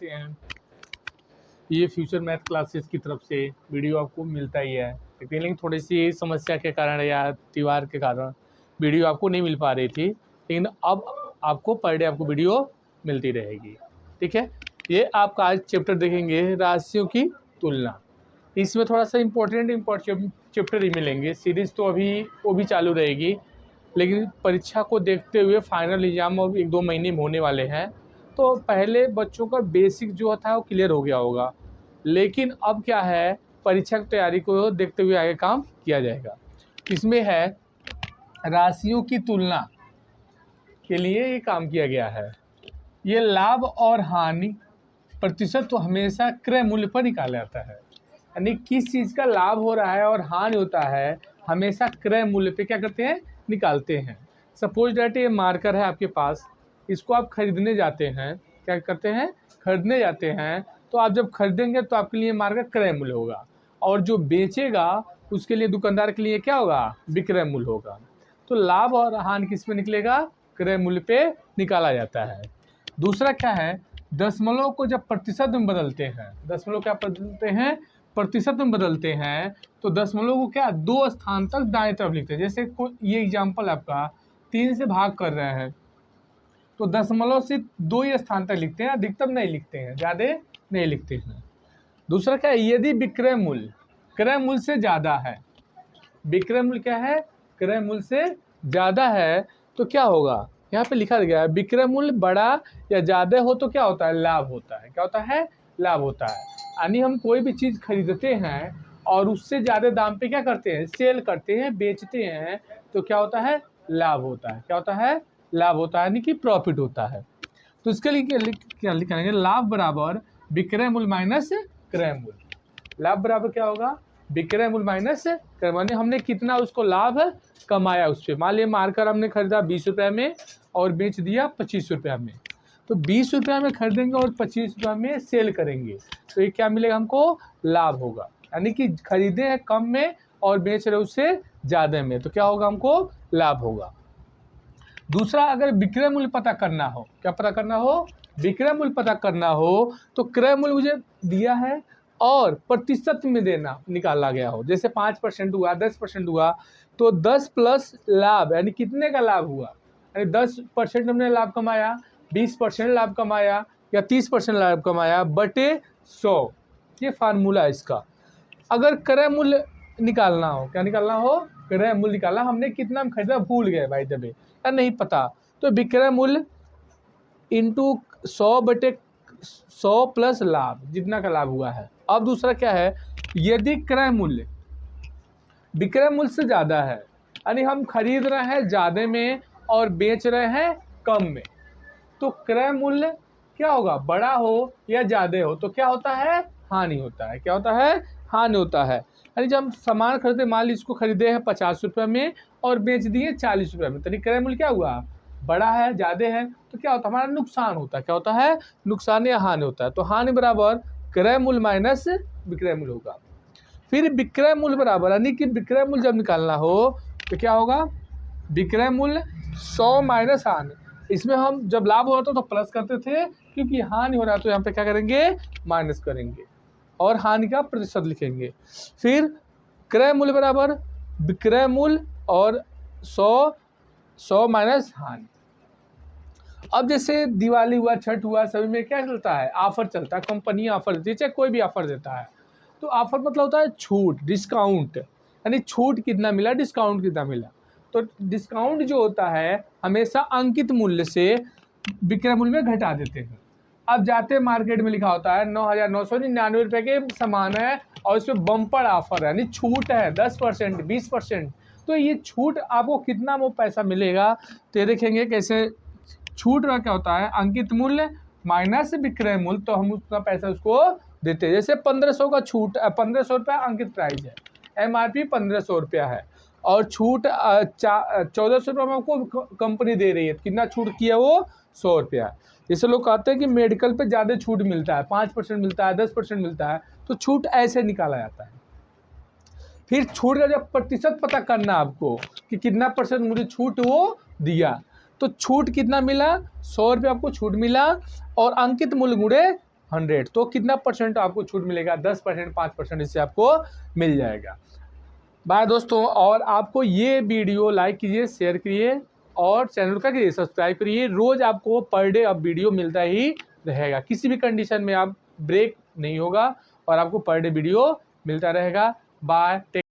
कैसे हैं? ये फ्यूचर मैथ क्लासेस की तरफ से वीडियो आपको मिलता ही है, लेकिन थोड़ी सी समस्या के कारण या त्योहार के कारण वीडियो आपको नहीं मिल पा रही थी, लेकिन अब आपको पर डे आपको वीडियो मिलती रहेगी। ठीक है, ये आपका आज चैप्टर देखेंगे राशियों की तुलना। इसमें थोड़ा सा इम्पोर्टेंट चैप्टर ही मिलेंगे। सीरीज़ तो अभी वो भी चालू रहेगी, लेकिन परीक्षा को देखते हुए फाइनल एग्ज़ाम अब 1-2 महीने में होने वाले हैं, तो पहले बच्चों का बेसिक जो था वो क्लियर हो गया होगा। लेकिन अब क्या है, परीक्षा की तैयारी को देखते हुए आगे काम किया जाएगा। इसमें है राशियों की तुलना के लिए ये काम किया गया है। ये लाभ और हानि प्रतिशत तो हमेशा क्रय मूल्य पर निकाला जाता है, यानी किस चीज़ का लाभ हो रहा है और हानि होता है हमेशा क्रय मूल्य पे क्या करते हैं, निकालते हैं। सपोज डैट ये मार्कर है आपके पास, इसको आप खरीदने जाते हैं, क्या करते हैं, खरीदने जाते हैं। तो आप जब खरीदेंगे तो आपके लिए मार्कर क्रय मूल्य होगा, और जो बेचेगा उसके लिए, दुकानदार के लिए क्या होगा, विक्रय मूल्य होगा। तो लाभ और हानि किस पे निकलेगा, क्रय मूल्य पे निकाला जाता है। दूसरा क्या है, दशमलव को जब प्रतिशत में बदलते हैं, दशमलव क्या बदलते हैं, प्रतिशत में बदलते हैं, तो दशमलव को क्या 2 स्थान तक दाएं तरफ लिखते हैं। जैसे ये एग्जाम्पल आपका 3 से भाग कर रहे हैं, तो दशमलव से 2 ही स्थान तक लिखते हैं, अधिकतम नहीं लिखते हैं, ज़्यादा नहीं लिखते हैं। दूसरा क्या है, यदि विक्रय मूल्य क्रय मूल्य से ज़्यादा है, विक्रय मूल्य क्या है, क्रय मूल्य से ज़्यादा है, तो क्या होगा, यहाँ पे लिखा गया है विक्रय मूल्य बड़ा या ज़्यादा हो तो क्या होता है, लाभ होता है। क्या होता है, लाभ होता है। यानी हम कोई भी चीज़ खरीदते हैं और उससे ज़्यादा दाम पे क्या करते हैं, सेल करते हैं, बेचते हैं, तो क्या होता है, लाभ होता है। क्या होता है, लाभ होता है, यानी कि प्रॉफिट होता है। तो इसके लिए क्या लिखेंगे, लाभ बराबर विक्रय मूल्य माइनस क्रय मूल्य। लाभ बराबर क्या होगा, विक्रय मूल्य माइनस क्रय मूल्य। हमने कितना उसको लाभ कमाया उस पर। मान लिया मार्कर हमने खरीदा 20 रुपये में और बेच दिया 25 रुपये में, तो 20 रुपये में खरीदेंगे और 25 रुपये में सेल करेंगे, तो ये क्या मिलेगा हमको, लाभ होगा। यानी कि खरीदे हैं कम में और बेच रहे उससे ज़्यादा में, तो क्या होगा, हमको लाभ होगा। दूसरा, अगर विक्रय मूल्य पता करना हो, क्या पता करना हो, विक्रय मूल्य पता करना हो, तो क्रय मूल्य मुझे दिया है और प्रतिशत में देना निकाला गया हो। जैसे 5% हुआ, 10% हुआ, तो 10 प्लस लाभ, यानी कितने का लाभ हुआ, यानी 10% हमने लाभ कमाया, 20% लाभ कमाया या 30% लाभ कमाया बटे 100, ये फार्मूला है इसका। अगर क्रय मूल्य निकालना हो, क्या निकालना हो, क्रय मूल्य निकालना, हमने कितना में खरीदा भूल गए भाई दबे या नहीं पता, तो विक्रय मूल्य इंटू 100 बटे 100 प्लस लाभ, जितना का लाभ हुआ है। अब दूसरा क्या है, यदि क्रय मूल्य विक्रय मूल्य से ज़्यादा है, यानी हम खरीद रहे हैं ज़्यादा में और बेच रहे हैं कम में, तो क्रय मूल्य क्या होगा, बड़ा हो या ज़्यादा हो, तो क्या होता है, हानि होता है। क्या होता है, हानि होता है। यानी जब हम सामान खरीदे, मान लीजिए इसको खरीदे हैं 50 रुपये में और बेच दिए 40 रुपये में, तो क्रय मूल्य क्या हुआ, बड़ा है, ज़्यादा है, तो क्या होता है, हमारा नुकसान होता है। क्या होता है, नुकसान या हानि होता है। तो हानि बराबर क्रय मूल्य माइनस विक्रय मूल्य होगा। फिर विक्रय मूल्य बराबर, यानी कि विक्रय मूल्य जब निकालना हो तो क्या होगा, विक्रय मूल्य 100 माइनस हानि। इसमें हम जब लाभ हो रहा था तो प्लस करते थे, क्योंकि हानि हो रहा है तो यहाँ पे क्या करेंगे, माइनस करेंगे और हानि का प्रतिशत लिखेंगे। फिर क्रय मूल्य बराबर विक्रय मूल्य और 100 माइनस हानि। अब जैसे दिवाली हुआ, छठ हुआ, सभी में क्या चलता है, ऑफर चलता है, कंपनी ऑफर देती है, चाहे कोई भी ऑफर देता है। तो ऑफर मतलब होता है छूट, डिस्काउंट, यानी छूट कितना मिला, डिस्काउंट कितना मिला। तो डिस्काउंट जो होता है हमेशा अंकित मूल्य से विक्रय मूल्य में घटा देते हैं। अब जाते मार्केट में लिखा होता है 9,999 रुपये के सामान है और इसमें बम्पर ऑफर है, यानी छूट है 10%, 20%। तो ये छूट आपको कितना वो पैसा मिलेगा, तो ये देखेंगे कैसे छूट का क्या होता है, अंकित मूल्य माइनस विक्रय मूल्य, तो हम उसका पैसा उसको देते हैं। जैसे 1500 का छूट, 1500 रुपया अंकित प्राइस है, MRP 1500 रुपया है और छूट 1400 रुपये में आपको कंपनी दे रही है, कितना छूट किया वो, 100 रुपया। जैसे लोग कहते हैं कि मेडिकल पे ज़्यादा छूट मिलता है, 5% मिलता है, 10% मिलता है, तो छूट ऐसे निकाला जाता है। फिर छूट का जब प्रतिशत पता करना आपको कि कितना % मुझे छूट वो दिया, तो छूट कितना मिला, 100 रुपये आपको छूट मिला और अंकित मूल्य गुणे 100, तो कितना परसेंट आपको छूट मिलेगा? 10%, 5% इससे आपको मिल जाएगा। बाय दोस्तों, और आपको ये वीडियो लाइक कीजिए, शेयर करिए और चैनल का कीजिए सब्सक्राइब करिए। रोज़ आपको पर डे अब वीडियो मिलता ही रहेगा, किसी भी कंडीशन में आप ब्रेक नहीं होगा और आपको पर डे वीडियो मिलता रहेगा। बाय।